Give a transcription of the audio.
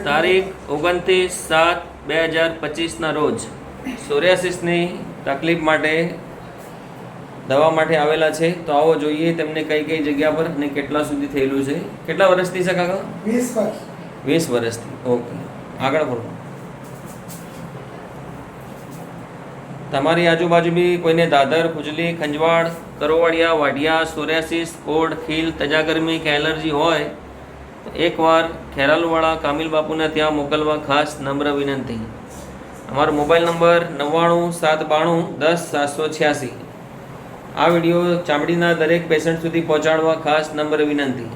તારીખ 29/7/2025 રોજ સોરિયાસિસની તકલીફ માટે દવા માટે આવેલા છે. તો આવો જોઈએ તેમને કઈ કઈ જગ્યા પર અને કેટલા સુધી થયેલું છે. કેટલા વર્ષથી છે કાકા? 20 વર્ષથી. ઓકે, આગળ બોલો. તમારી આજુબાજુ બી કોઈને દાદર, ખુજલી, ખંજવાળ, કરોવાડિયા, વાઢિયા, સોરિયાસિસ, કોડ, ખીલ, તજાગરમી કે એલર્જી હોય તો એકવાર ખેરાલુવાળા કામિલ બાપુને ત્યાં મોકલવા ખાસ નમ્ર વિનંતી. અમારો મોબાઈલ નંબર 99 792 10 786. આ વિડીયો ચામડીના દરેક પેશન્ટ સુધી પહોંચાડવા ખાસ નમ્ર વિનંતી.